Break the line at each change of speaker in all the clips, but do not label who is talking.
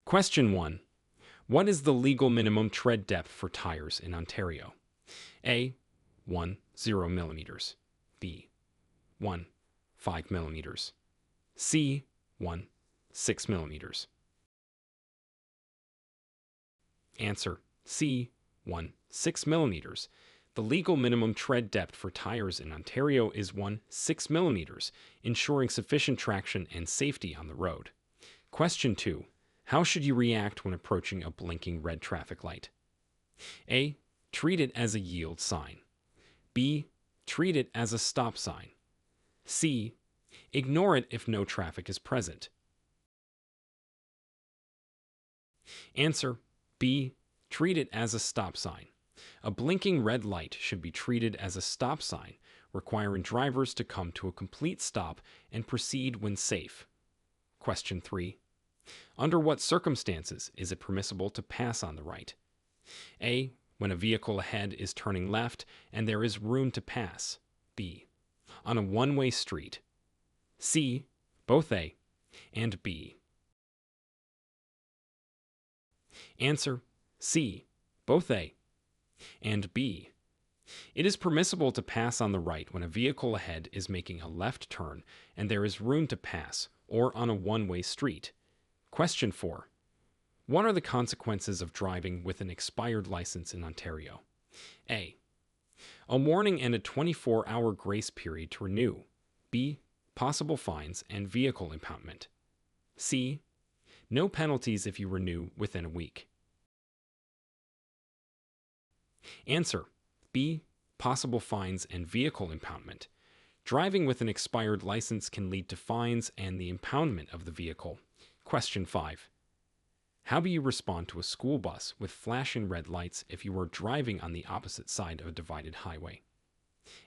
Question 1. What is the legal minimum tread depth for tires in Ontario? A. 1, 0 millimeters. B. 1, 5 millimeters. C. 1, 6 millimeters. Answer. C. 1, 6 millimeters. The legal minimum tread depth for tires in Ontario is 1, 6 millimeters, ensuring sufficient traction and safety on the road. Question 2. How should you react when approaching a blinking red traffic light? A. Treat it as a yield sign. B. Treat it as a stop sign. C. Ignore it if no traffic is present. Answer. B. Treat it as a stop sign. A blinking red light should be treated as a stop sign, requiring drivers to come to a complete stop and proceed when safe. Question 3. Under what circumstances is it permissible to pass on the right? A. When a vehicle ahead is turning left and there is room to pass. B. On a one-way street. C. Both A and B. Answer. C. Both A and B. It is permissible to pass on the right when a vehicle ahead is making a left turn and there is room to pass, or on a one-way street. Question 4. What are the consequences of driving with an expired license in Ontario? A. A warning and a 24-hour grace period to renew. B. Possible fines and vehicle impoundment. C. No penalties if you renew within a week. Answer. B. Possible fines and vehicle impoundment. Driving with an expired license can lead to fines and the impoundment of the vehicle. Question 5. How do you respond to a school bus with flashing red lights if you are driving on the opposite side of a divided highway?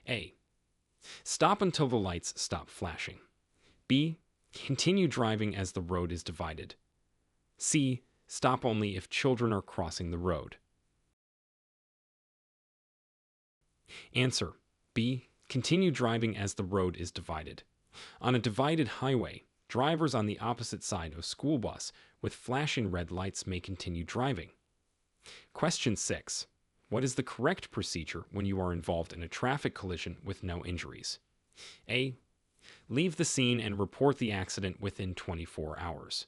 A. Stop until the lights stop flashing. B. Continue driving as the road is divided. C. Stop only if children are crossing the road. Answer. B. Continue driving as the road is divided. On a divided highway, drivers on the opposite side of a school bus with flashing red lights may continue driving. Question 6. What is the correct procedure when you are involved in a traffic collision with no injuries? A. Leave the scene and report the accident within 24 hours.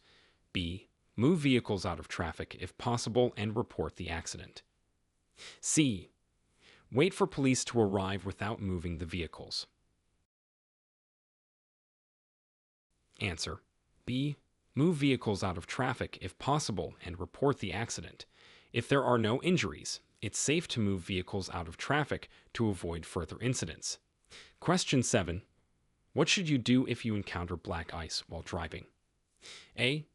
B. Move vehicles out of traffic if possible and report the accident. C. Wait for police to arrive without moving the vehicles. Answer. B. Move vehicles out of traffic if possible and report the accident. If there are no injuries, it's safe to move vehicles out of traffic to avoid further incidents. Question 7. What should you do if you encounter black ice while driving? A.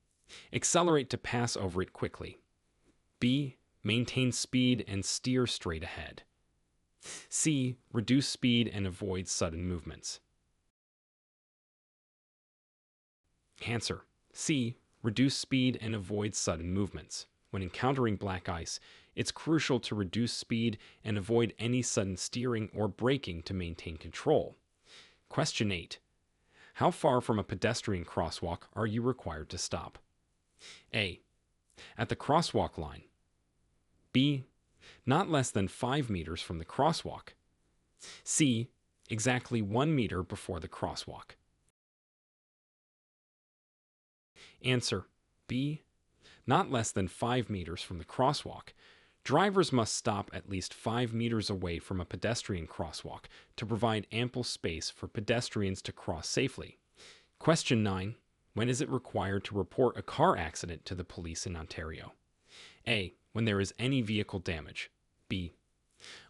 Accelerate to pass over it quickly. B. Maintain speed and steer straight ahead. C. Reduce speed and avoid sudden movements. Answer. C. Reduce speed and avoid sudden movements. When encountering black ice, it's crucial to reduce speed and avoid any sudden steering or braking to maintain control. Question 8. How far from a pedestrian crosswalk are you required to stop? A. At the crosswalk line. B. Not less than 5 meters from the crosswalk. C. Exactly 1 meter before the crosswalk. Answer. B. Not less than 5 meters from the crosswalk. Drivers must stop at least 5 meters away from a pedestrian crosswalk to provide ample space for pedestrians to cross safely. Question 9. When is it required to report a car accident to the police in Ontario? A. When there is any vehicle damage. B.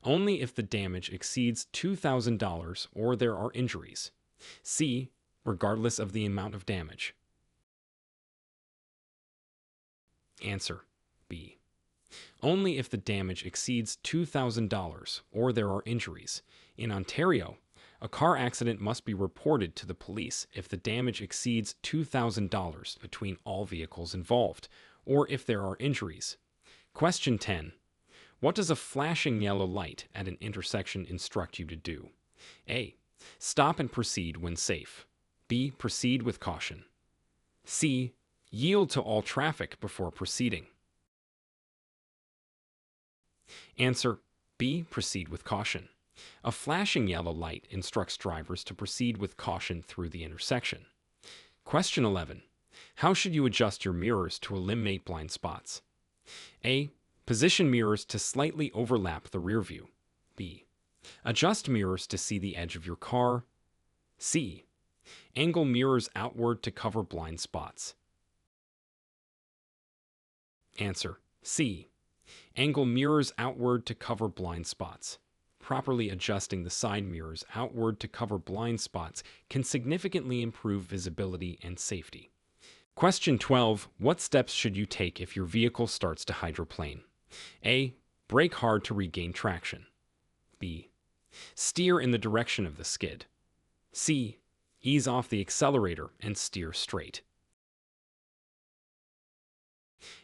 Only if the damage exceeds $2,000 or there are injuries. C. Regardless of the amount of damage. Answer. B. Only if the damage exceeds $2,000 or there are injuries. In Ontario, a car accident must be reported to the police if the damage exceeds $2,000 between all vehicles involved, or if there are injuries. Question 10. What does a flashing yellow light at an intersection instruct you to do? A. Stop and proceed when safe. B. Proceed with caution. C. Yield to all traffic before proceeding. Answer B. Proceed with caution. A flashing yellow light instructs drivers to proceed with caution through the intersection. Question 11. How should you adjust your mirrors to eliminate blind spots? A. Position mirrors to slightly overlap the rear view. B. Adjust mirrors to see the edge of your car. C. Angle mirrors outward to cover blind spots. Answer C. Angle mirrors outward to cover blind spots. Properly adjusting the side mirrors outward to cover blind spots can significantly improve visibility and safety. Question 12. What steps should you take if your vehicle starts to hydroplane? A. Brake hard to regain traction. B. Steer in the direction of the skid. C. Ease off the accelerator and steer straight.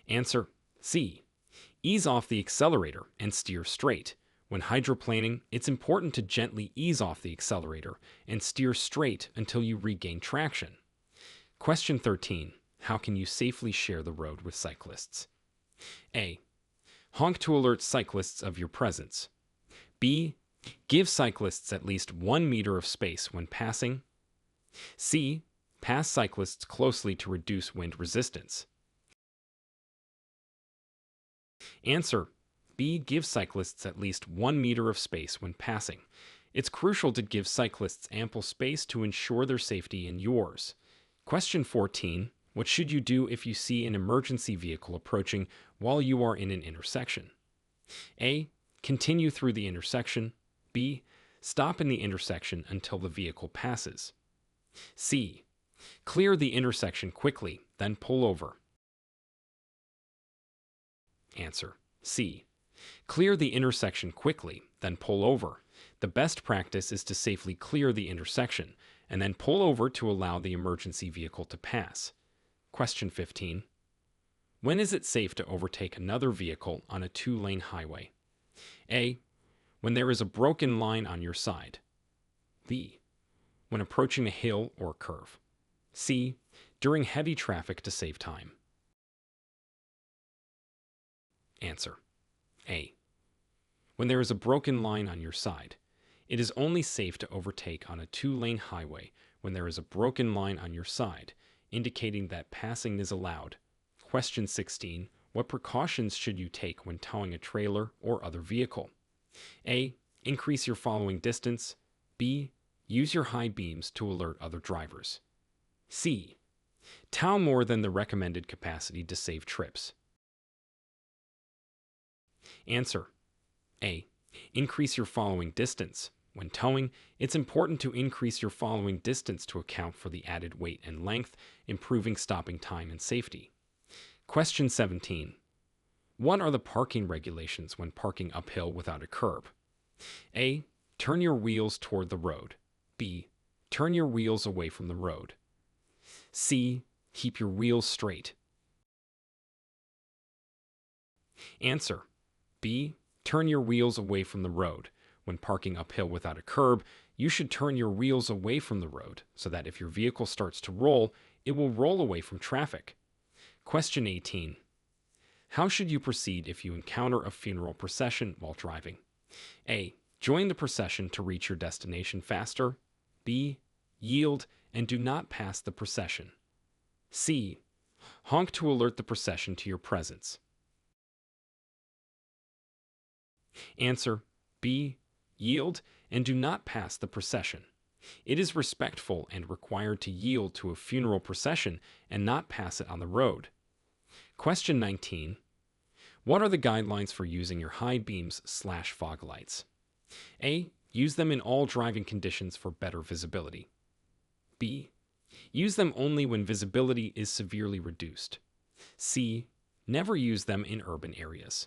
Answer C. Ease off the accelerator and steer straight. When hydroplaning, it's important to gently ease off the accelerator and steer straight until you regain traction. Question 13. How can you safely share the road with cyclists? A. Honk to alert cyclists of your presence. B. Give cyclists at least 1 meter of space when passing. C. Pass cyclists closely to reduce wind resistance. Answer B. Give cyclists at least 1 meter of space when passing. It's crucial to give cyclists ample space to ensure their safety and yours. Question 14. What should you do if you see an emergency vehicle approaching while you are in an intersection? A. Continue through the intersection. B. Stop in the intersection until the vehicle passes. C. Clear the intersection quickly, then pull over. Answer C. Clear the intersection quickly, then pull over. The best practice is to safely clear the intersection and then pull over to allow the emergency vehicle to pass. Question 15. When is it safe to overtake another vehicle on a 2-lane highway? A. When there is a broken line on your side. B. When approaching a hill or curve. C. During heavy traffic to save time. Answer A. When there is a broken line on your side. It is only safe to overtake on a 2-lane highway when there is a broken line on your side, indicating that passing is allowed. Question 16. What precautions should you take when towing a trailer or other vehicle? A. Increase your following distance. B. Use your high beams to alert other drivers. C. Tow more than the recommended capacity to save trips. Answer A. Increase your following distance. When towing, it's important to increase your following distance to account for the added weight and length, improving stopping time and safety. Question 17. What are the parking regulations when parking uphill without a curb? A. Turn your wheels toward the road. B. Turn your wheels away from the road. C. Keep your wheels straight. Answer B. Turn your wheels away from the road. When parking uphill without a curb, you should turn your wheels away from the road so that if your vehicle starts to roll, it will roll away from traffic. Question 18. How should you proceed if you encounter a funeral procession while driving? A. Join the procession to reach your destination faster. B. Yield and do not pass the procession. C. Honk to alert the procession to your presence. Answer B. Yield and do not pass the procession. It is respectful and required to yield to a funeral procession and not pass it on the road. Question 19. What are the guidelines for using your high beams/fog lights? A. Use them in all driving conditions for better visibility. B. Use them only when visibility is severely reduced. C. Never use them in urban areas.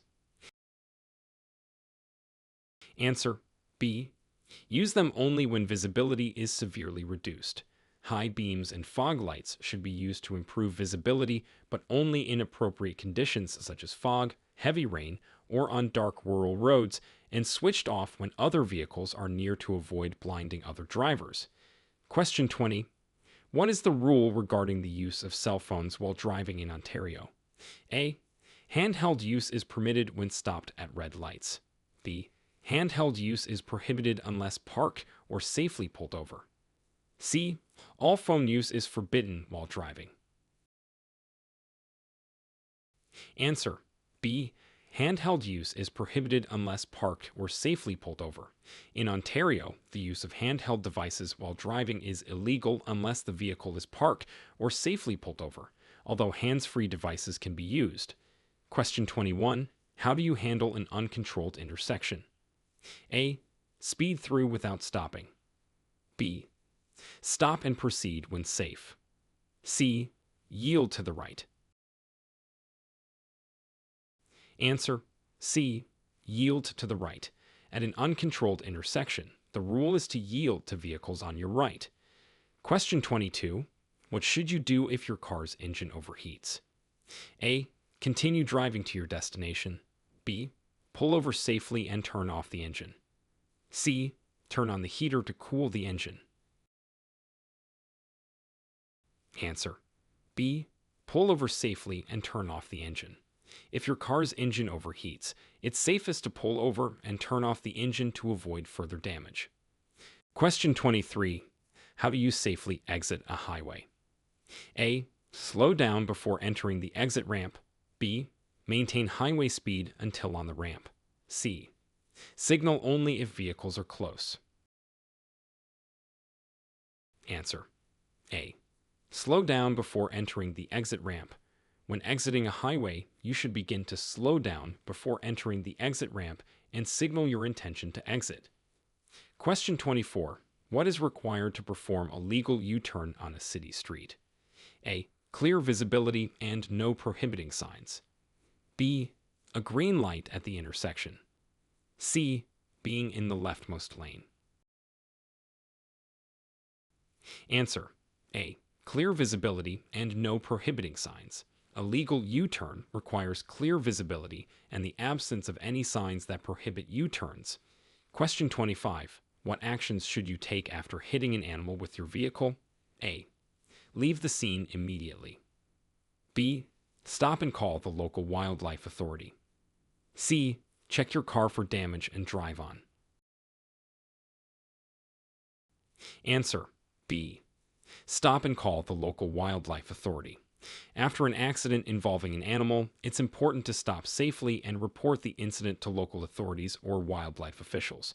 Answer B. Use them only when visibility is severely reduced. High beams and fog lights should be used to improve visibility, but only in appropriate conditions such as fog, heavy rain, or on dark rural roads, and switched off when other vehicles are near to avoid blinding other drivers. Question 20. What is the rule regarding the use of cell phones while driving in Ontario? A. Handheld use is permitted when stopped at red lights. B. Handheld use is prohibited unless parked or safely pulled over. C. All phone use is forbidden while driving. Answer. B. Handheld use is prohibited unless parked or safely pulled over. In Ontario, the use of handheld devices while driving is illegal unless the vehicle is parked or safely pulled over, although hands-free devices can be used. Question 21. How do you handle an uncontrolled intersection? A. Speed through without stopping. B. Stop and proceed when safe. C. Yield to the right. Answer. C. Yield to the right. At an uncontrolled intersection, the rule is to yield to vehicles on your right. Question 22. What should you do if your car's engine overheats? A. Continue driving to your destination. B. Pull over safely and turn off the engine. C. Turn on the heater to cool the engine. Answer. B. Pull over safely and turn off the engine. If your car's engine overheats, it's safest to pull over and turn off the engine to avoid further damage. Question 23. How do you safely exit a highway? A. Slow down before entering the exit ramp. B. Maintain highway speed until on the ramp. C. Signal only if vehicles are close. Answer. A. Slow down before entering the exit ramp. When exiting a highway, you should begin to slow down before entering the exit ramp and signal your intention to exit. Question 24. What is required to perform a legal U-turn on a city street? A. Clear visibility and no prohibiting signs. B. A green light at the intersection. C. Being in the leftmost lane. Answer. A. Clear visibility and no prohibiting signs. A legal U-turn requires clear visibility and the absence of any signs that prohibit U-turns. Question 25. What actions should you take after hitting an animal with your vehicle? A. Leave the scene immediately. B. Stop and call the local wildlife authority. C. Check your car for damage and drive on. Answer. B. Stop and call the local wildlife authority. After an accident involving an animal, it's important to stop safely and report the incident to local authorities or wildlife officials.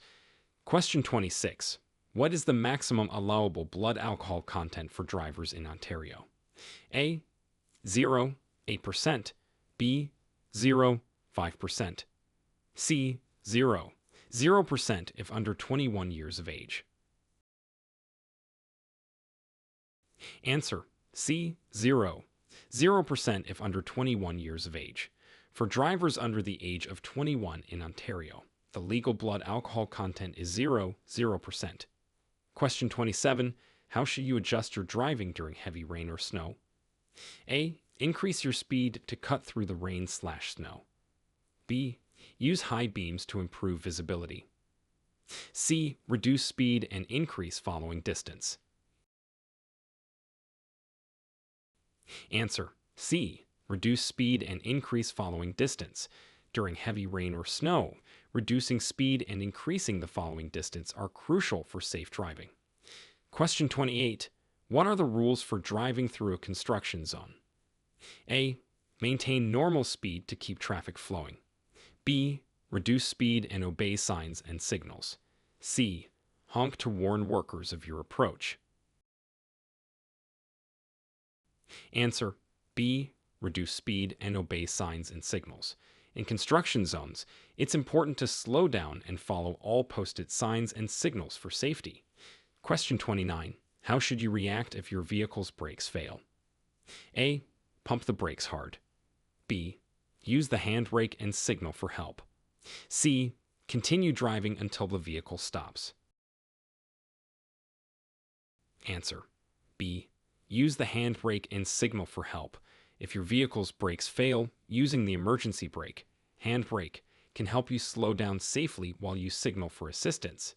Question 26. What is the maximum allowable blood alcohol content for drivers in Ontario? A. 0, 8%. B. 0, 5%. C. 0, 0% if under 21 years of age. Answer. C. 0, 0% if under 21 years of age. For drivers under the age of 21 in Ontario, the legal blood alcohol content is 0%. Question 27. How should you adjust your driving during heavy rain or snow? A. Increase your speed to cut through the rain/snow. B. Use high beams to improve visibility. C. Reduce speed and increase following distance. Answer. C. Reduce speed and increase following distance. During heavy rain or snow, reducing speed and increasing the following distance are crucial for safe driving. Question 28. What are the rules for driving through a construction zone? A. Maintain normal speed to keep traffic flowing. B. Reduce speed and obey signs and signals. C. Honk to warn workers of your approach. Answer. B. Reduce speed and obey signs and signals. In construction zones, it's important to slow down and follow all posted signs and signals for safety. Question 29. How should you react if your vehicle's brakes fail? A. Pump the brakes hard. B. Use the handbrake and signal for help. C. Continue driving until the vehicle stops. Answer. B. Use the handbrake and signal for help. If your vehicle's brakes fail, using the emergency brake, handbrake, can help you slow down safely while you signal for assistance.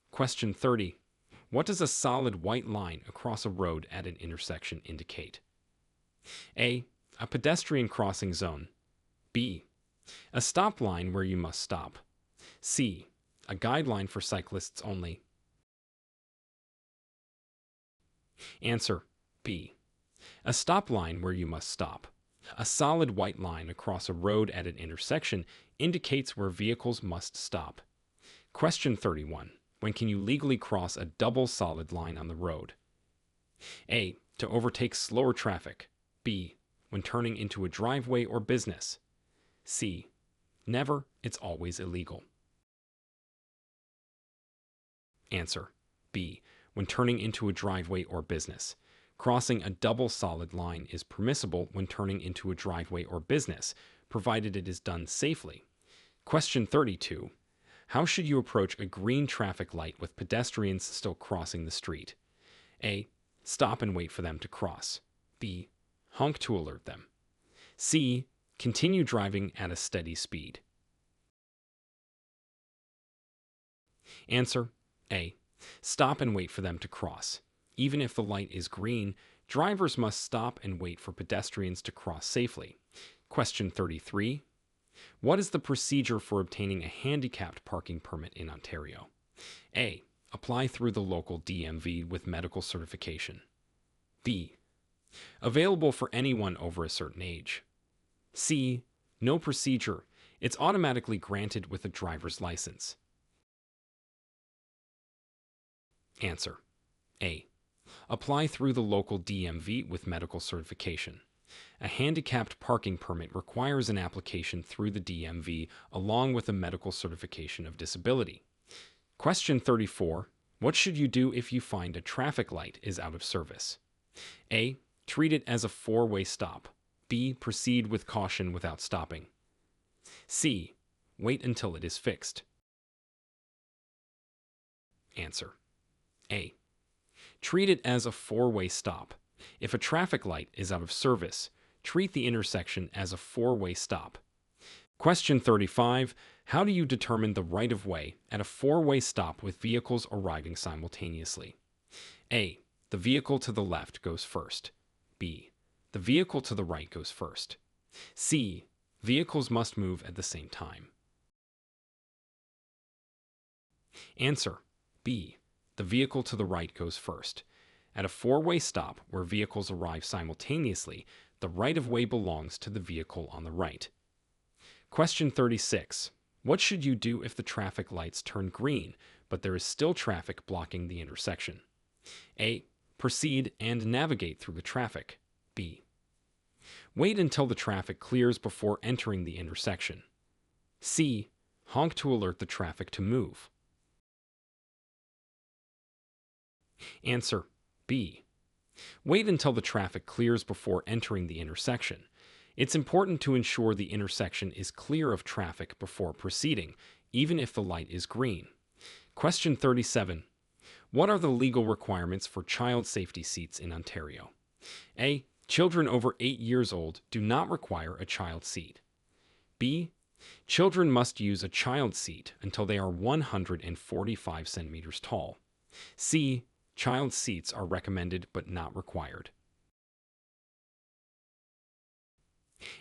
Question 30. What does a solid white line across a road at an intersection indicate? A. A pedestrian crossing zone. B. A stop line where you must stop. C. A guideline for cyclists only. Answer: B. A stop line where you must stop. A solid white line across a road at an intersection indicates where vehicles must stop. Question 31. When can you legally cross a double solid line on the road? A. To overtake slower traffic. B. When turning into a driveway or business. C. Never, it's always illegal. Answer: B. When turning into a driveway or business. Crossing a double solid line is permissible when turning into a driveway or business, provided it is done safely. Question 32. How should you approach a green traffic light with pedestrians still crossing the street? A. Stop and wait for them to cross. B. Honk to alert them. C. Continue driving at a steady speed. Answer: A. Stop and wait for them to cross. Even if the light is green, drivers must stop and wait for pedestrians to cross safely. Question 33. What is the procedure for obtaining a handicapped parking permit in Ontario? A. Apply through the local DMV with medical certification. B. Available for anyone over a certain age. C. No procedure. It's automatically granted with a driver's license. Answer: A. Apply through the local DMV with medical certification. A handicapped parking permit requires an application through the DMV along with a medical certification of disability. Question 34. What should you do if you find a traffic light is out of service? A. Treat it as a four-way stop. B. Proceed with caution without stopping. C. Wait until it is fixed. Answer: A. Treat it as a four-way stop. If a traffic light is out of service, treat the intersection as a four-way stop. Question 35. How do you determine the right-of-way at a four-way stop with vehicles arriving simultaneously? A. The vehicle to the left goes first. B. The vehicle to the right goes first. C. Vehicles must move at the same time. Answer: B. The vehicle to the right goes first. At a four-way stop where vehicles arrive simultaneously, the right-of-way belongs to the vehicle on the right. Question 36. What should you do if the traffic lights turn green, but there is still traffic blocking the intersection? A. Proceed and navigate through the traffic. B. Wait until the traffic clears before entering the intersection. C. Honk to alert the traffic to move. Answer: B. Wait until the traffic clears before entering the intersection. It's important to ensure the intersection is clear of traffic before proceeding, even if the light is green. Question 37. What are the legal requirements for child safety seats in Ontario? A. Children over 8 years old do not require a child seat. B. Children must use a child seat until they are 145 centimeters tall. C. Child seats are recommended but not required.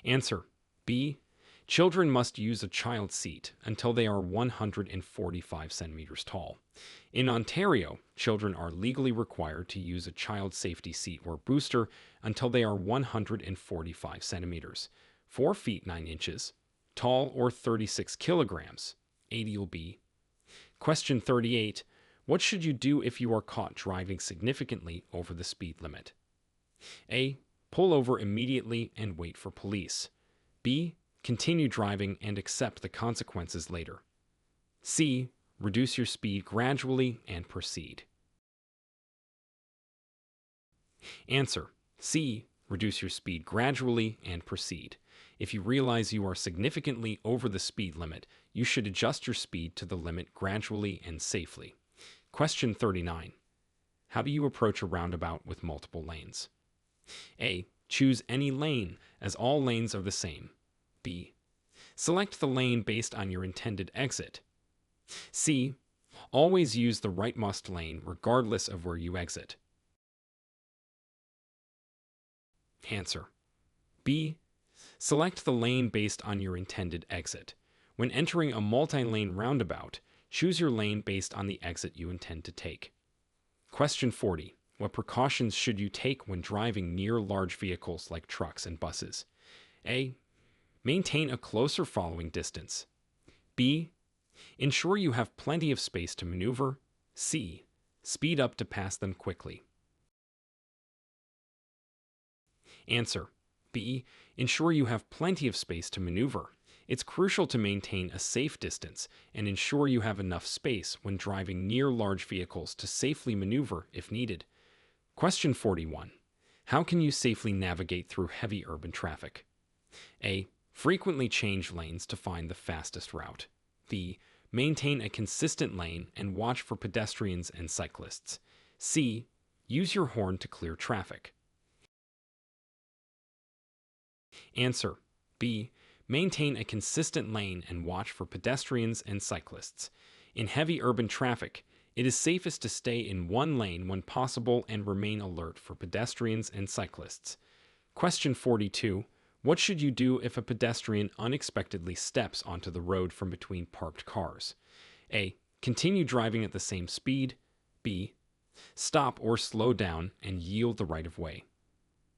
Answer: B. Children must use a child seat until they are 145 centimeters tall. In Ontario, children are legally required to use a child safety seat or booster until they are 145 centimeters, 4 feet 9 inches, tall or 36 kilograms, 80 lb. Question 38. What should you do if you are caught driving significantly over the speed limit? A. Pull over immediately and wait for police. B. Continue driving and accept the consequences later. C. Reduce your speed gradually and proceed. Answer: C. Reduce your speed gradually and proceed. If you realize you are significantly over the speed limit, you should adjust your speed to the limit gradually and safely. Question 39. How do you approach a roundabout with multiple lanes? A. Choose any lane, as all lanes are the same. B. Select the lane based on your intended exit. C. Always use the rightmost lane regardless of where you exit. Answer B. Select the lane based on your intended exit. When entering a multi-lane roundabout, choose your lane based on the exit you intend to take. Question 40. What precautions should you take when driving near large vehicles like trucks and buses? A. Maintain a closer following distance. B. Ensure you have plenty of space to maneuver. C. Speed up to pass them quickly. Answer B. Ensure you have plenty of space to maneuver. It's crucial to maintain a safe distance and ensure you have enough space when driving near large vehicles to safely maneuver if needed. Question 41. How can you safely navigate through heavy urban traffic? A. Frequently change lanes to find the fastest route. B. Maintain a consistent lane and watch for pedestrians and cyclists. C. Use your horn to clear traffic. Answer B. Maintain a consistent lane and watch for pedestrians and cyclists. In heavy urban traffic, it is safest to stay in one lane when possible and remain alert for pedestrians and cyclists. Question 42. What should you do if a pedestrian unexpectedly steps onto the road from between parked cars? A. Continue driving at the same speed. B. Stop or slow down and yield the right of way.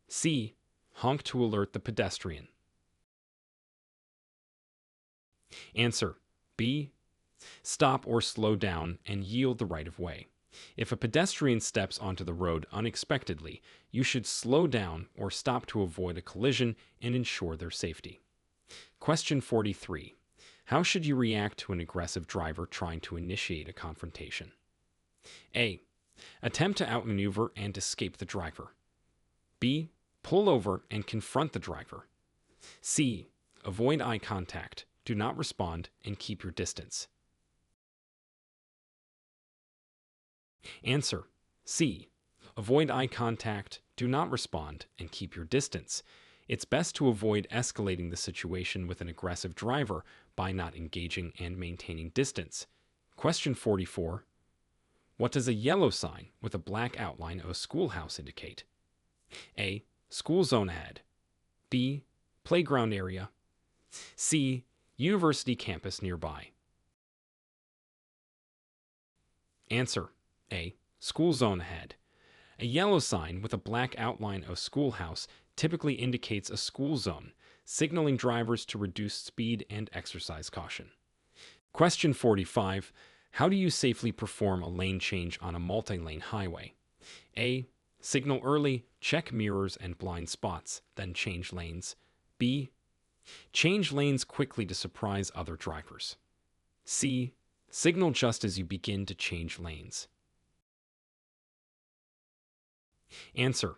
C. Honk to alert the pedestrian. Answer B. Stop or slow down and yield the right of way. If a pedestrian steps onto the road unexpectedly, you should slow down or stop to avoid a collision and ensure their safety. Question 43. How should you react to an aggressive driver trying to initiate a confrontation? A. Attempt to outmaneuver and escape the driver. B. Pull over and confront the driver. C. Avoid eye contact, do not respond, and keep your distance. Answer C. Avoid eye contact, do not respond, and keep your distance. It's best to avoid escalating the situation with an aggressive driver by not engaging and maintaining distance. Question 44. What does a yellow sign with a black outline of a schoolhouse indicate? A. School zone ahead. B. Playground area. C. University campus nearby. Answer A. School zone ahead. A yellow sign with a black outline of schoolhouse typically indicates a school zone, signaling drivers to reduce speed and exercise caution. Question 45. How do you safely perform a lane change on a multi-lane highway? A. Signal early, check mirrors and blind spots, then change lanes. B. Change lanes quickly to surprise other drivers. C. Signal just as you begin to change lanes. Answer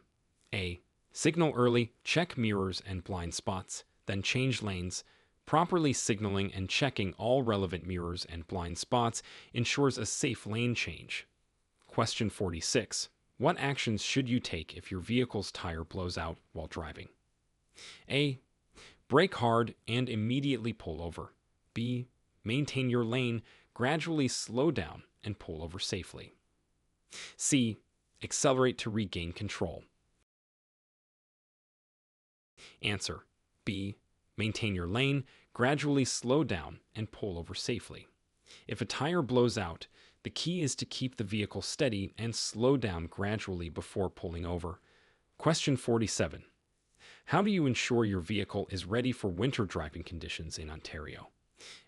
A. Signal early, check mirrors and blind spots, then change lanes. Properly signaling and checking all relevant mirrors and blind spots ensures a safe lane change. Question 46. What actions should you take if your vehicle's tire blows out while driving? A. Brake hard and immediately pull over. B. Maintain your lane, gradually slow down and pull over safely. C. Accelerate to regain control. Answer B. Maintain your lane, gradually slow down and pull over safely. If a tire blows out, the key is to keep the vehicle steady and slow down gradually before pulling over. Question 47. How do you ensure your vehicle is ready for winter driving conditions in Ontario?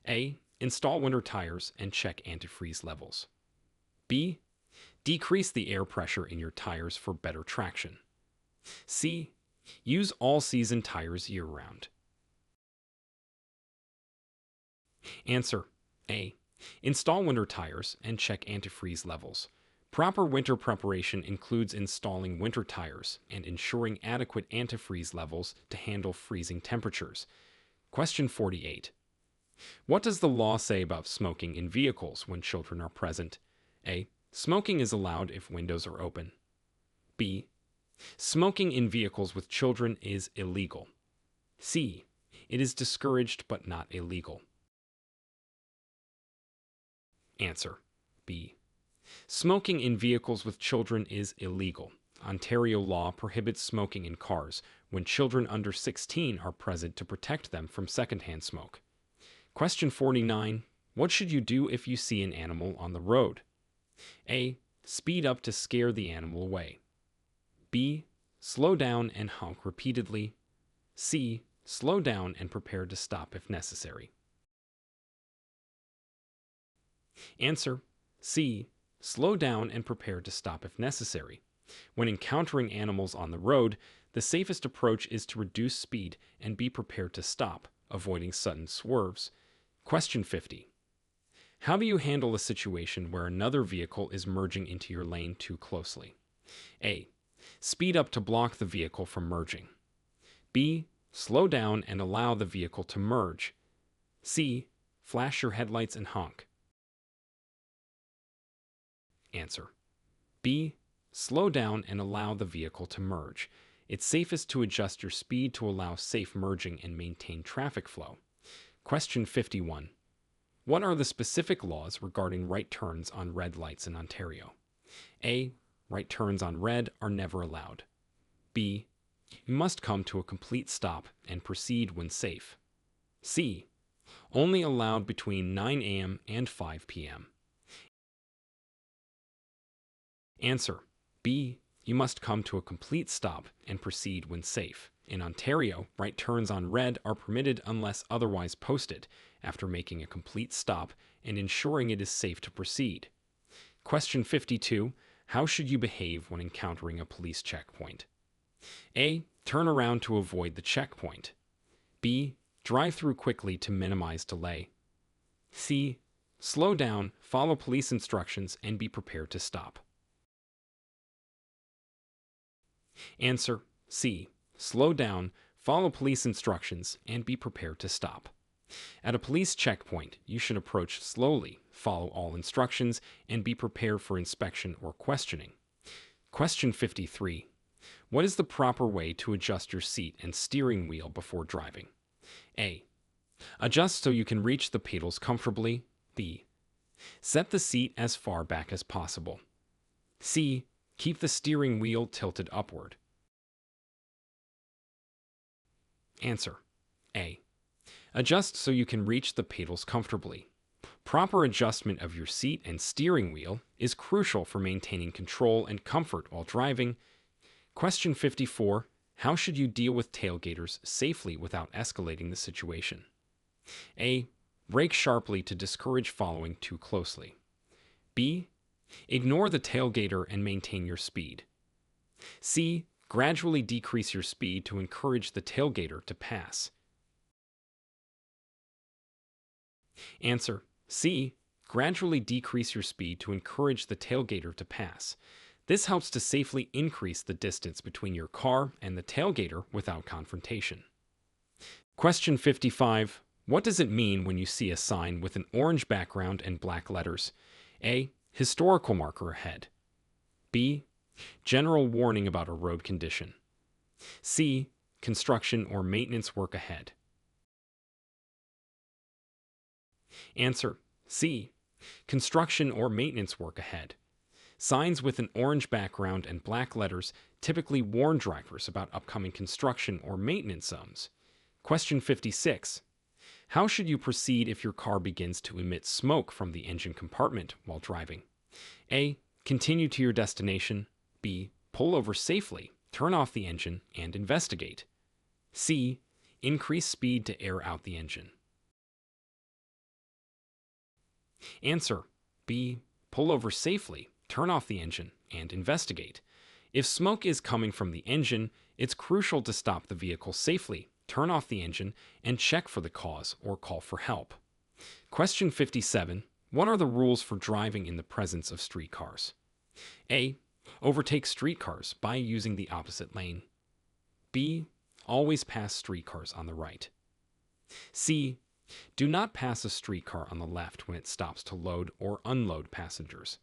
A. Install winter tires and check antifreeze levels. B. Decrease the air pressure in your tires for better traction. C. Use all-season tires year-round. Answer A. Install winter tires and check antifreeze levels. Proper winter preparation includes installing winter tires and ensuring adequate antifreeze levels to handle freezing temperatures. Question 48. What does the law say about smoking in vehicles when children are present? A. Smoking is allowed if windows are open. B. Smoking in vehicles with children is illegal. C. It is discouraged but not illegal. Answer B. Smoking in vehicles with children is illegal. Ontario law prohibits smoking in cars when children under 16 are present to protect them from secondhand smoke. Question 49. What should you do if you see an animal on the road? A. Speed up to scare the animal away. B. Slow down and honk repeatedly. C. Slow down and prepare to stop if necessary. Answer. C. Slow down and prepare to stop if necessary. When encountering animals on the road, the safest approach is to reduce speed and be prepared to stop, avoiding sudden swerves. Question 50. How do you handle a situation where another vehicle is merging into your lane too closely? A. Speed up to block the vehicle from merging. B. Slow down and allow the vehicle to merge. C. Flash your headlights and honk. Answer. B. Slow down and allow the vehicle to merge. It's safest to adjust your speed to allow safe merging and maintain traffic flow. Question 51. What are the specific laws regarding right turns on red lights in Ontario? A. Right turns on red are never allowed. B. You must come to a complete stop and proceed when safe. C. Only allowed between 9 a.m. and 5 p.m. Answer. B. You must come to a complete stop and proceed when safe. In Ontario, right turns on red are permitted unless otherwise posted, after making a complete stop and ensuring it is safe to proceed. Question 52. How should you behave when encountering a police checkpoint? A. Turn around to avoid the checkpoint. B. Drive through quickly to minimize delay. C. Slow down, follow police instructions, and be prepared to stop. Answer. C. Slow down, follow police instructions, and be prepared to stop. At a police checkpoint, you should approach slowly, follow all instructions, and be prepared for inspection or questioning. Question 53. What is the proper way to adjust your seat and steering wheel before driving? A. Adjust so you can reach the pedals comfortably. B. Set the seat as far back as possible. C. Keep the steering wheel tilted upward. Answer. A. Adjust so you can reach the pedals comfortably. Proper adjustment of your seat and steering wheel is crucial for maintaining control and comfort while driving. Question 54. How should you deal with tailgaters safely without escalating the situation? A. Brake sharply to discourage following too closely. B. Ignore the tailgater and maintain your speed. C. Gradually decrease your speed to encourage the tailgater to pass. Answer. C. Gradually decrease your speed to encourage the tailgater to pass. This helps to safely increase the distance between your car and the tailgater without confrontation. Question 55. What does it mean when you see a sign with an orange background and black letters? A. Historical marker ahead. B. General warning about a road condition. C. Construction or maintenance work ahead. Answer. C. Construction or maintenance work ahead. Signs with an orange background and black letters typically warn drivers about upcoming construction or maintenance zones. Question 56. How should you proceed if your car begins to emit smoke from the engine compartment while driving? A. Continue to your destination. B. Pull over safely, turn off the engine, and investigate. C. Increase speed to air out the engine. Answer. B. Pull over safely, turn off the engine, and investigate. If smoke is coming from the engine, it's crucial to stop the vehicle safely, turn off the engine, and check for the cause or call for help. Question 57. What are the rules for driving in the presence of streetcars? A. Overtake streetcars by using the opposite lane. B. Always pass streetcars on the right. C. Do not pass a streetcar on the left when it stops to load or unload passengers.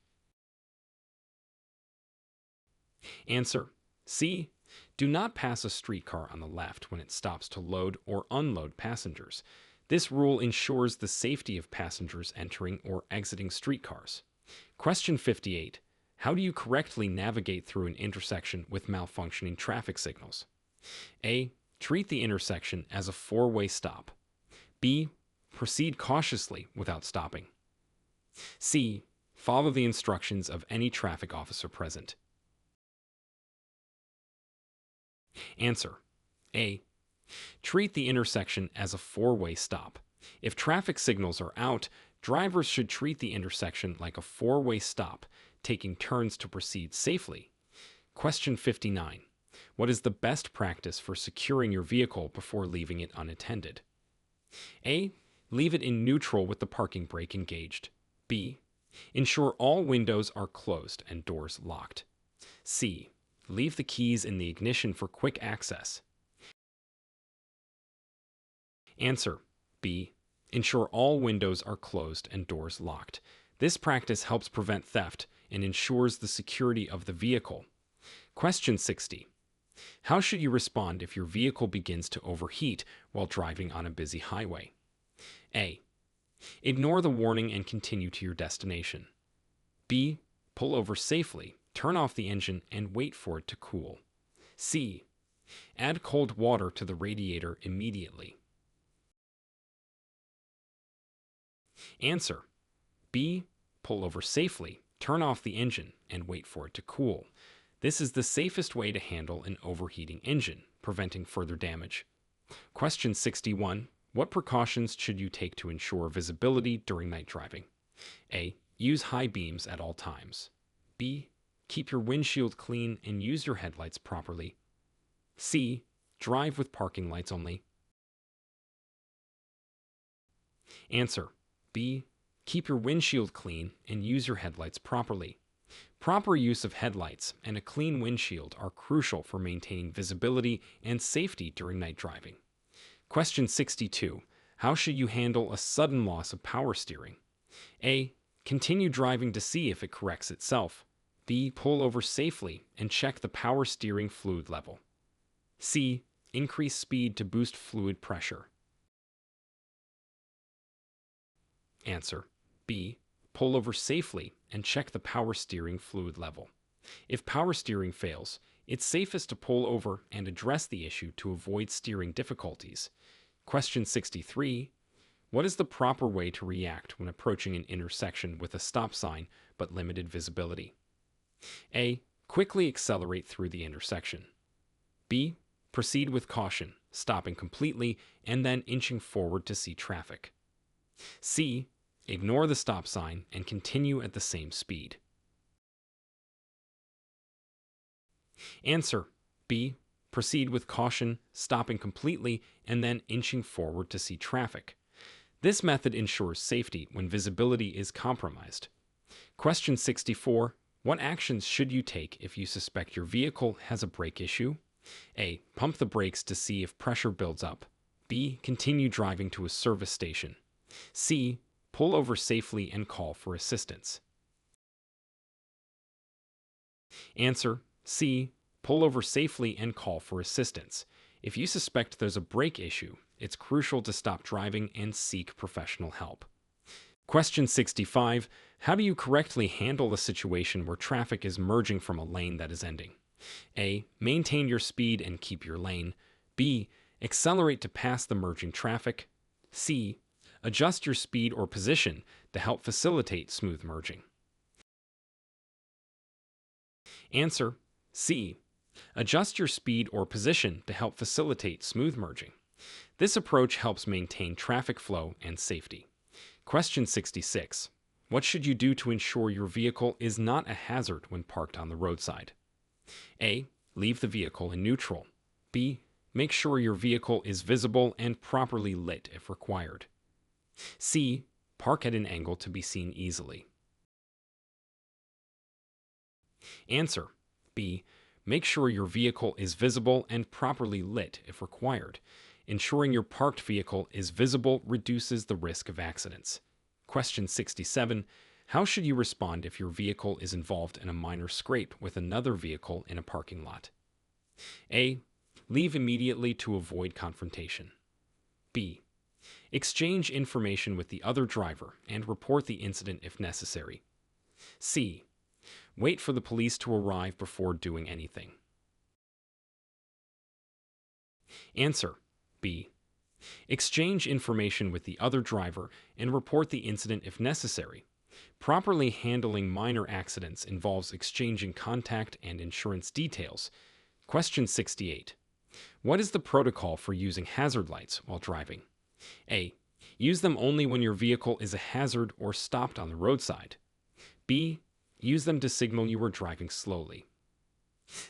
Answer. C. Do not pass a streetcar on the left when it stops to load or unload passengers. This rule ensures the safety of passengers entering or exiting streetcars. Question 58. How do you correctly navigate through an intersection with malfunctioning traffic signals? A. Treat the intersection as a four-way stop. B. Proceed cautiously without stopping. C. Follow the instructions of any traffic officer present. Answer. A. Treat the intersection as a four-way stop. If traffic signals are out, drivers should treat the intersection like a four-way stop, taking turns to proceed safely. Question 59. What is the best practice for securing your vehicle before leaving it unattended? A. Leave it in neutral with the parking brake engaged. B. Ensure all windows are closed and doors locked. C. Leave the keys in the ignition for quick access. Answer. B. Ensure all windows are closed and doors locked. This practice helps prevent theft and ensures the security of the vehicle. Question 60. How should you respond if your vehicle begins to overheat while driving on a busy highway? A. Ignore the warning and continue to your destination. B. Pull over safely, turn off the engine, and wait for it to cool. C. Add cold water to the radiator immediately. Answer. B. Pull over safely, turn off the engine, and wait for it to cool. This is the safest way to handle an overheating engine, preventing further damage. Question 61. What precautions should you take to ensure visibility during night driving? A. Use high beams at all times. B. Keep your windshield clean and use your headlights properly. C. Drive with parking lights only. Answer. B. Keep your windshield clean and use your headlights properly. Proper use of headlights and a clean windshield are crucial for maintaining visibility and safety during night driving. Question 62. How should you handle a sudden loss of power steering? A. Continue driving to see if it corrects itself. B. Pull over safely and check the power steering fluid level. C. Increase speed to boost fluid pressure. Answer. B. Pull over safely and check the power steering fluid level. If power steering fails, it's safest to pull over and address the issue to avoid steering difficulties. Question 63. What is the proper way to react when approaching an intersection with a stop sign but limited visibility? A. Quickly accelerate through the intersection. B. Proceed with caution, stopping completely and then inching forward to see traffic. C. Ignore the stop sign and continue at the same speed. Answer. B. Proceed with caution, stopping completely and then inching forward to see traffic. This method ensures safety when visibility is compromised. Question 64. What actions should you take if you suspect your vehicle has a brake issue? A. Pump the brakes to see if pressure builds up. B. Continue driving to a service station. C. Pull over safely and call for assistance. Answer. C. Pull over safely and call for assistance. If you suspect there's a brake issue, it's crucial to stop driving and seek professional help. Question 65. How do you correctly handle a situation where traffic is merging from a lane that is ending? A. Maintain your speed and keep your lane. B. Accelerate to pass the merging traffic. C. Adjust your speed or position to help facilitate smooth merging. Answer. C. Adjust your speed or position to help facilitate smooth merging. This approach helps maintain traffic flow and safety. Question 66. What should you do to ensure your vehicle is not a hazard when parked on the roadside? A. Leave the vehicle in neutral. B. Make sure your vehicle is visible and properly lit if required. C. Park at an angle to be seen easily. Answer. B. Make sure your vehicle is visible and properly lit if required. Ensuring your parked vehicle is visible reduces the risk of accidents. Question 67. How should you respond if your vehicle is involved in a minor scrape with another vehicle in a parking lot? A. Leave immediately to avoid confrontation. B. Exchange information with the other driver and report the incident if necessary. C. Wait for the police to arrive before doing anything. Answer B. Exchange information with the other driver and report the incident if necessary. Properly handling minor accidents involves exchanging contact and insurance details. Question 68. What is the protocol for using hazard lights while driving? A. Use them only when your vehicle is a hazard or stopped on the roadside. B. Use them to signal you are driving slowly.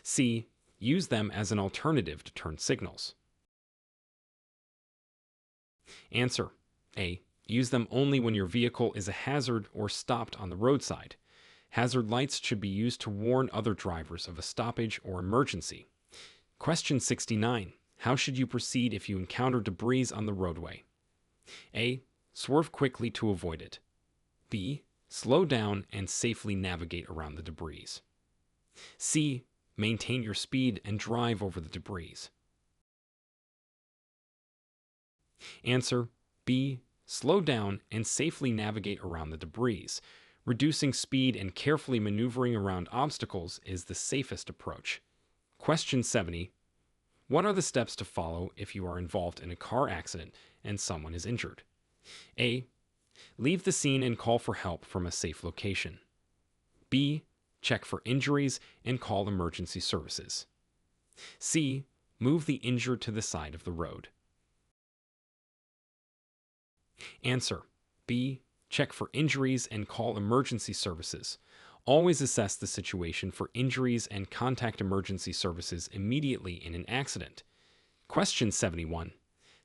C. Use them as an alternative to turn signals. Answer A. Use them only when your vehicle is a hazard or stopped on the roadside. Hazard lights should be used to warn other drivers of a stoppage or emergency. Question 69. How should you proceed if you encounter debris on the roadway? A. Swerve quickly to avoid it. B. Slow down and safely navigate around the debris. C. Maintain your speed and drive over the debris. Answer B. Slow down and safely navigate around the debris. Reducing speed and carefully maneuvering around obstacles is the safest approach. Question 70. What are the steps to follow if you are involved in a car accident and someone is injured? A. Leave the scene and call for help from a safe location. B. Check for injuries and call emergency services. C. Move the injured to the side of the road. Answer B. Check for injuries and call emergency services. Always assess the situation for injuries and contact emergency services immediately in an accident. Question 71.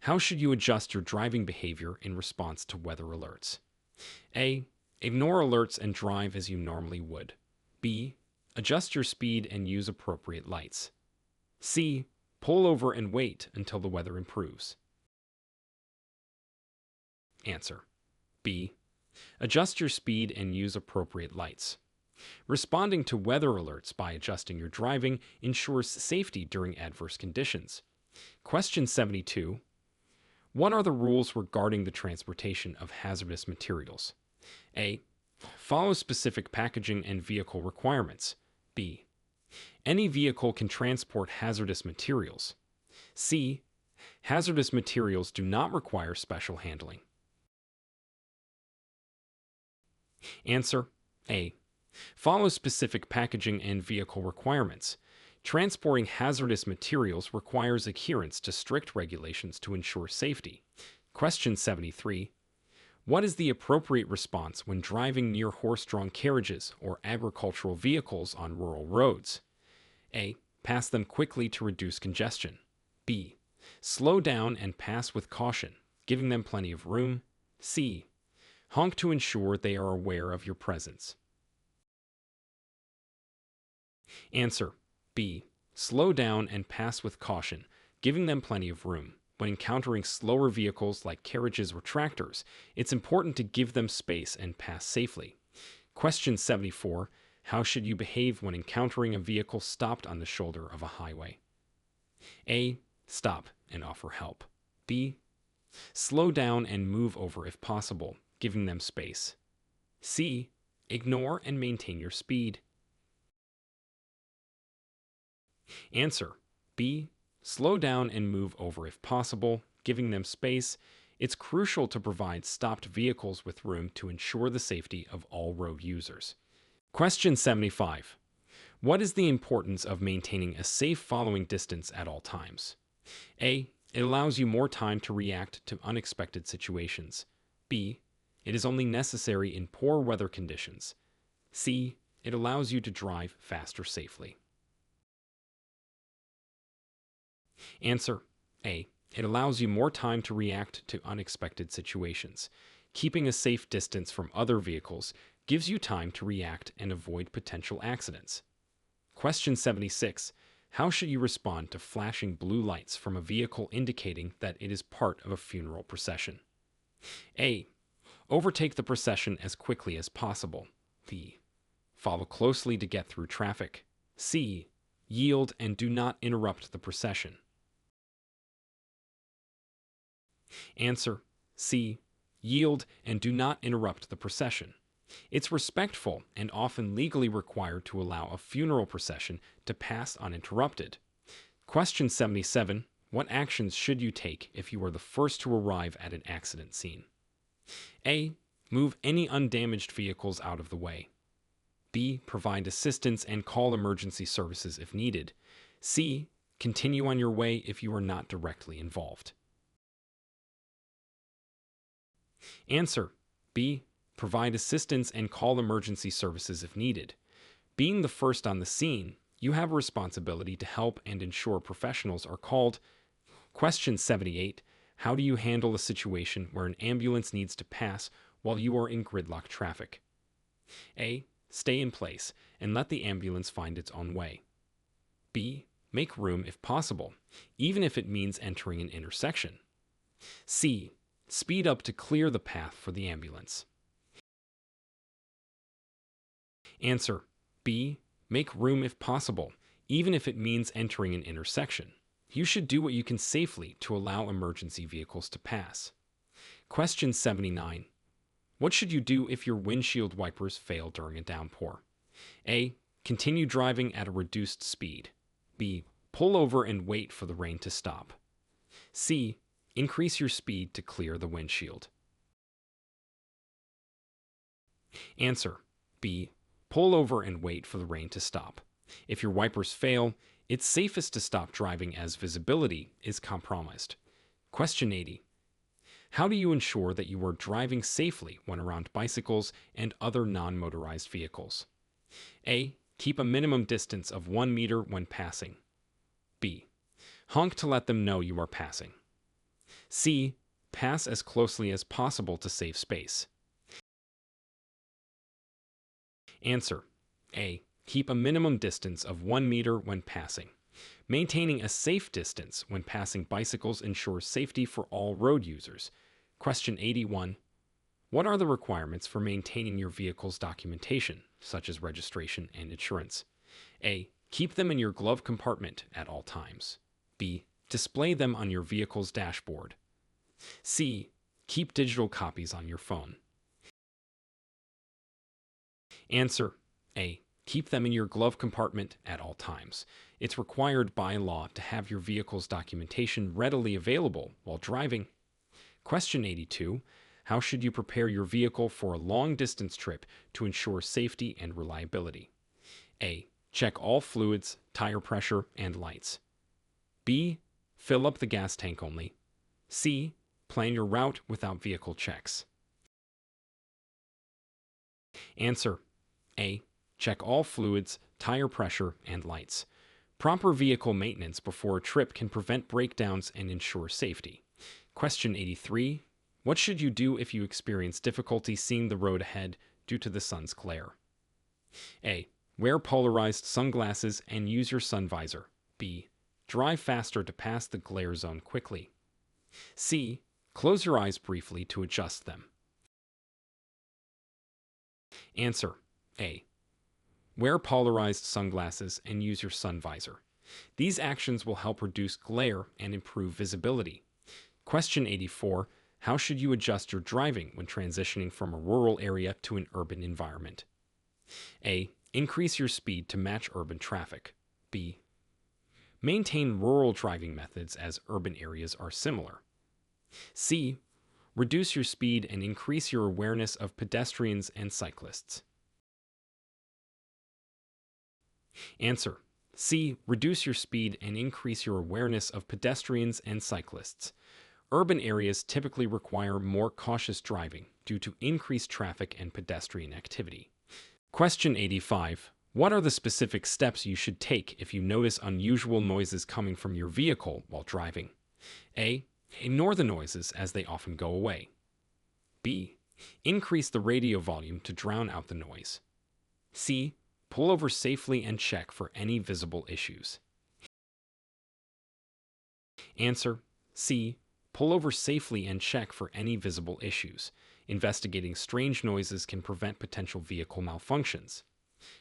How should you adjust your driving behavior in response to weather alerts? A. Ignore alerts and drive as you normally would. B. Adjust your speed and use appropriate lights. C. Pull over and wait until the weather improves. Answer B. Adjust your speed and use appropriate lights. Responding to weather alerts by adjusting your driving ensures safety during adverse conditions. Question 72. What are the rules regarding the transportation of hazardous materials? A. Follow specific packaging and vehicle requirements. B. Any vehicle can transport hazardous materials. C. Hazardous materials do not require special handling. Answer A. Follow specific packaging and vehicle requirements. Transporting hazardous materials requires adherence to strict regulations to ensure safety. Question 73. What is the appropriate response when driving near horse-drawn carriages or agricultural vehicles on rural roads? A. Pass them quickly to reduce congestion. B. Slow down and pass with caution, giving them plenty of room. C. Honk to ensure they are aware of your presence. Answer B. Slow down and pass with caution, giving them plenty of room. When encountering slower vehicles like carriages or tractors, it's important to give them space and pass safely. Question 74. How should you behave when encountering a vehicle stopped on the shoulder of a highway? A. Stop and offer help. B. Slow down and move over if possible, giving them space. C. Ignore and maintain your speed. Answer B. Slow down and move over if possible, giving them space. It's crucial to provide stopped vehicles with room to ensure the safety of all road users. Question 75. What is the importance of maintaining a safe following distance at all times? A. It allows you more time to react to unexpected situations. B. It is only necessary in poor weather conditions. C. It allows you to drive faster safely. Answer A. It allows you more time to react to unexpected situations. Keeping a safe distance from other vehicles gives you time to react and avoid potential accidents. Question 76. How should you respond to flashing blue lights from a vehicle indicating that it is part of a funeral procession? A. Overtake the procession as quickly as possible. B. Follow closely to get through traffic. C. Yield and do not interrupt the procession. Answer C. Yield and do not interrupt the procession. It's respectful and often legally required to allow a funeral procession to pass uninterrupted. Question 77. What actions should you take if you are the first to arrive at an accident scene? A. Move any undamaged vehicles out of the way. B. Provide assistance and call emergency services if needed. C. Continue on your way if you are not directly involved. Answer. B. Provide assistance and call emergency services if needed. Being the first on the scene, you have a responsibility to help and ensure professionals are called. Question 78. How do you handle a situation where an ambulance needs to pass while you are in gridlock traffic? A. Stay in place and let the ambulance find its own way. B. Make room if possible, even if it means entering an intersection. C. Speed up to clear the path for the ambulance. Answer. B. Make room if possible, even if it means entering an intersection. You should do what you can safely to allow emergency vehicles to pass. Question 79. What should you do if your windshield wipers fail during a downpour? A. Continue driving at a reduced speed. B. Pull over and wait for the rain to stop. C. Increase your speed to clear the windshield. Answer. B. Pull over and wait for the rain to stop. If your wipers fail, it's safest to stop driving as visibility is compromised. Question 80. How do you ensure that you are driving safely when around bicycles and other non-motorized vehicles? A. Keep a minimum distance of 1 meter when passing. B. Honk to let them know you are passing. C. Pass as closely as possible to save space. Answer. A. Keep a minimum distance of 1 meter when passing. Maintaining a safe distance when passing bicycles ensures safety for all road users. Question 81. What are the requirements for maintaining your vehicle's documentation, such as registration and insurance? A. Keep them in your glove compartment at all times. B. Display them on your vehicle's dashboard. C. Keep digital copies on your phone. Answer. A. Keep them in your glove compartment at all times. It's required by law to have your vehicle's documentation readily available while driving. Question 82. How should you prepare your vehicle for a long-distance trip to ensure safety and reliability? A. Check all fluids, tire pressure, and lights. B. Fill up the gas tank only. C. Plan your route without vehicle checks. Answer. A. Check all fluids, tire pressure, and lights. Proper vehicle maintenance before a trip can prevent breakdowns and ensure safety. Question 83. What should you do if you experience difficulty seeing the road ahead due to the sun's glare? A. Wear polarized sunglasses and use your sun visor. B. Drive faster to pass the glare zone quickly. C. Close your eyes briefly to adjust them. Answer. A. Wear polarized sunglasses and use your sun visor. These actions will help reduce glare and improve visibility. Question 84. How should you adjust your driving when transitioning from a rural area to an urban environment? A. Increase your speed to match urban traffic. B. Maintain rural driving methods as urban areas are similar. C. Reduce your speed and increase your awareness of pedestrians and cyclists. Answer. C. Reduce your speed and increase your awareness of pedestrians and cyclists. Urban areas typically require more cautious driving due to increased traffic and pedestrian activity. Question 85. What are the specific steps you should take if you notice unusual noises coming from your vehicle while driving? A. Ignore the noises as they often go away. B. Increase the radio volume to drown out the noise. C. Pull over safely and check for any visible issues. Answer. C. Pull over safely and check for any visible issues. Investigating strange noises can prevent potential vehicle malfunctions.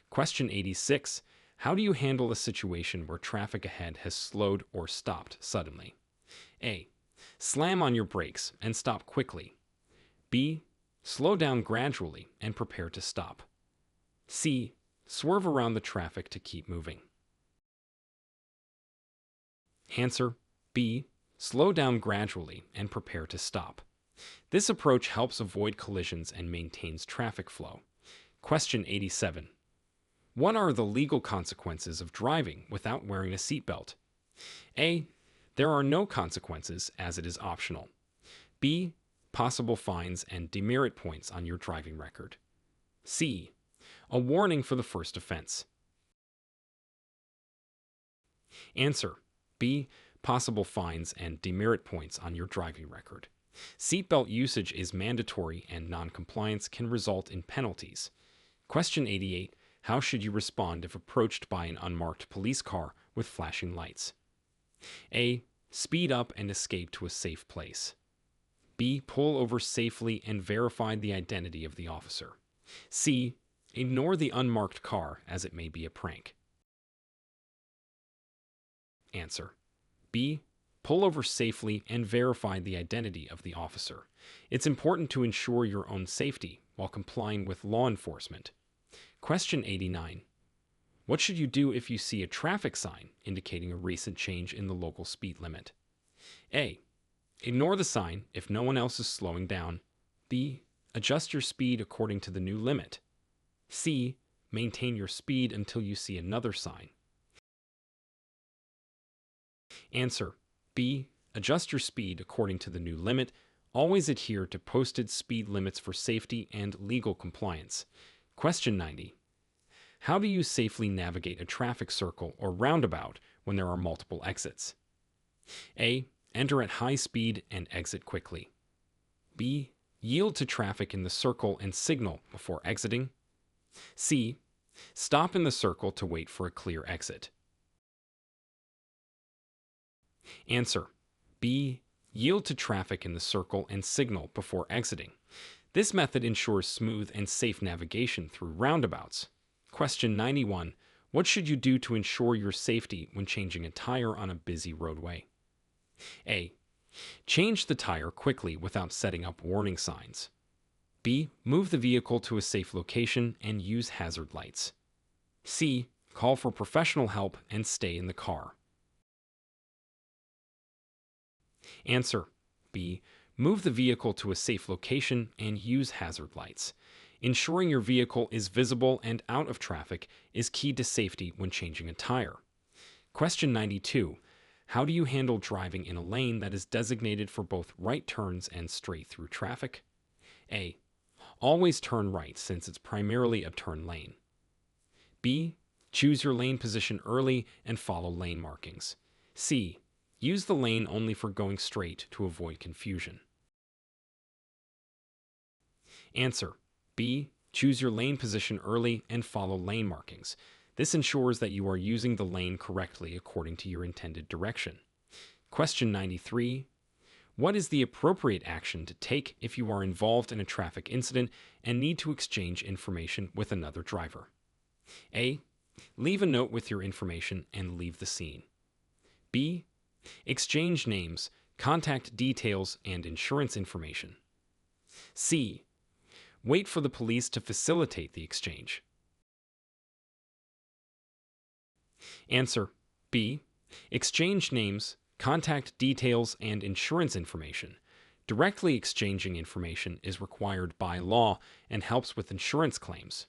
Question 86. How do you handle a situation where traffic ahead has slowed or stopped suddenly? A. Slam on your brakes and stop quickly. B. slow down gradually and prepare to stop. C. Swerve around the traffic to keep moving. Answer B. Slow down gradually and prepare to stop. This approach helps avoid collisions and maintains traffic flow. Question 87. What are the legal consequences of driving without wearing a seatbelt? A. There are no consequences as it is optional. B. Possible fines and demerit points on your driving record. C. A warning for the first offense. Answer B. Possible fines and demerit points on your driving record. Seatbelt usage is mandatory and non-compliance can result in penalties. Question 88. How should you respond if approached by an unmarked police car with flashing lights? A. Speed up and escape to a safe place. B. Pull over safely and verify the identity of the officer. C. Ignore the unmarked car as it may be a prank. Answer B. Pull over safely and verify the identity of the officer. It's important to ensure your own safety while complying with law enforcement. Question 89. What should you do if you see a traffic sign indicating a recent change in the local speed limit? A. Ignore the sign if no one else is slowing down. B. Adjust your speed according to the new limit. C. Maintain your speed until you see another sign. Answer B. Adjust your speed according to the new limit. Always adhere to posted speed limits for safety and legal compliance. Question 90. How do you safely navigate a traffic circle or roundabout when there are multiple exits? A. Enter at high speed and exit quickly. B. Yield to traffic in the circle and signal before exiting. C. Stop in the circle to wait for a clear exit. Answer B. Yield to traffic in the circle and signal before exiting. This method ensures smooth and safe navigation through roundabouts. Question 91. What should you do to ensure your safety when changing a tire on a busy roadway? A. Change the tire quickly without setting up warning signs. B. Move the vehicle to a safe location and use hazard lights. C. Call for professional help and stay in the car. Answer B. Move the vehicle to a safe location and use hazard lights. Ensuring your vehicle is visible and out of traffic is key to safety when changing a tire. Question 92. How do you handle driving in a lane that is designated for both right turns and straight-through traffic? A. Always turn right since it's primarily a turn lane. B. Choose your lane position early and follow lane markings. C. Use the lane only for going straight to avoid confusion. Answer B. Choose your lane position early and follow lane markings. This ensures that you are using the lane correctly according to your intended direction. Question 93. What is the appropriate action to take if you are involved in a traffic incident and need to exchange information with another driver? A. Leave a note with your information and leave the scene. B. Exchange names, contact details, and insurance information. C. Wait for the police to facilitate the exchange. Answer B. Exchange names, contact details, and insurance information. Directly exchanging information is required by law and helps with insurance claims.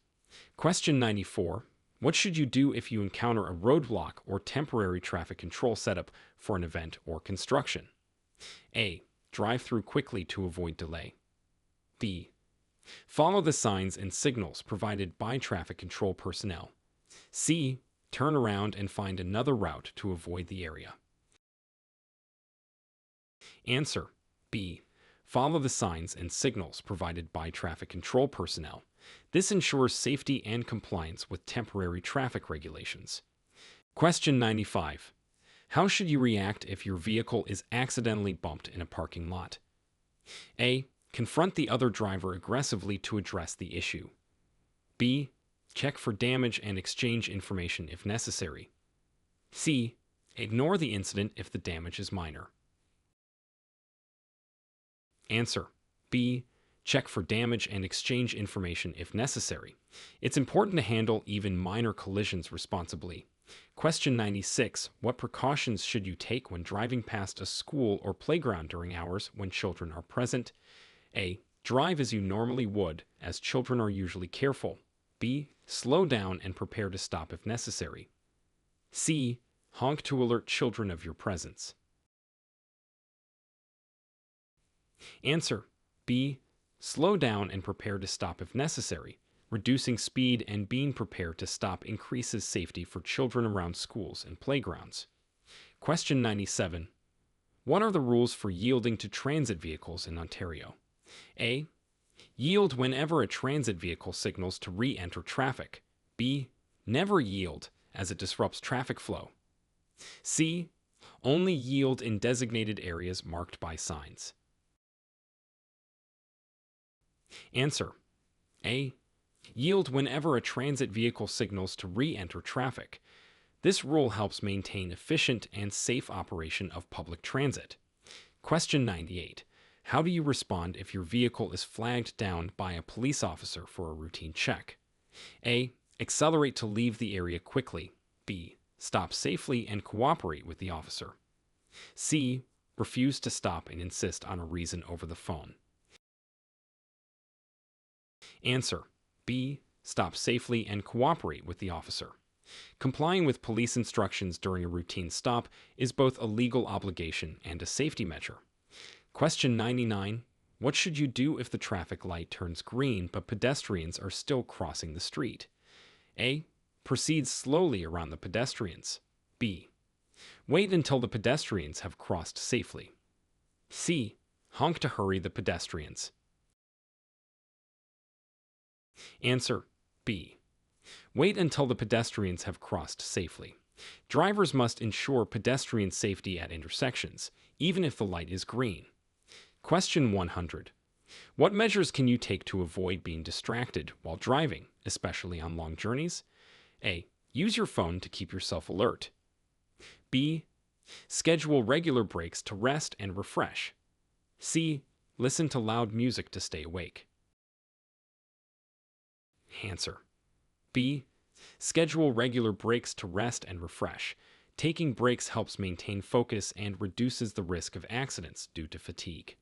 Question 94. What should you do if you encounter a roadblock or temporary traffic control setup for an event or construction? A. Drive through quickly to avoid delay. B. Follow the signs and signals provided by traffic control personnel. C. Turn around and find another route to avoid the area. Answer B. Follow the signs and signals provided by traffic control personnel. This ensures safety and compliance with temporary traffic regulations. Question 95. How should you react if your vehicle is accidentally bumped in a parking lot? A. Confront the other driver aggressively to address the issue. B. Check for damage and exchange information if necessary. C. Ignore the incident if the damage is minor. Answer B. check for damage, and exchange information if necessary. It's important to handle even minor collisions responsibly. Question 96. What precautions should you take when driving past a school or playground during hours when children are present? A. Drive as you normally would, as children are usually careful. B. Slow down and prepare to stop if necessary. C. Honk to alert children of your presence. Answer. B. Slow down and prepare to stop if necessary. Reducing speed and being prepared to stop increases safety for children around schools and playgrounds. Question 97. What are the rules for yielding to transit vehicles in Ontario? A. Yield whenever a transit vehicle signals to re-enter traffic. B. Never yield, as it disrupts traffic flow. C. Only yield in designated areas marked by signs. Answer. A. Yield whenever a transit vehicle signals to re-enter traffic. This rule helps maintain efficient and safe operation of public transit. Question 98. How do you respond if your vehicle is flagged down by a police officer for a routine check? A. Accelerate to leave the area quickly. B. Stop safely and cooperate with the officer. C. Refuse to stop and insist on a reason over the phone. Answer. B. Stop safely and cooperate with the officer. Complying with police instructions during a routine stop is both a legal obligation and a safety measure. Question 99. What should you do if the traffic light turns green but pedestrians are still crossing the street? A. Proceed slowly around the pedestrians. B. Wait until the pedestrians have crossed safely. C. Honk to hurry the pedestrians. Answer. B. Wait until the pedestrians have crossed safely. Drivers must ensure pedestrian safety at intersections, even if the light is green. Question 100. What measures can you take to avoid being distracted while driving, especially on long journeys? A. Use your phone to keep yourself alert. B. Schedule regular breaks to rest and refresh. C. Listen to loud music to stay awake. Answer. B. Schedule regular breaks to rest and refresh. Taking breaks helps maintain focus and reduces the risk of accidents due to fatigue.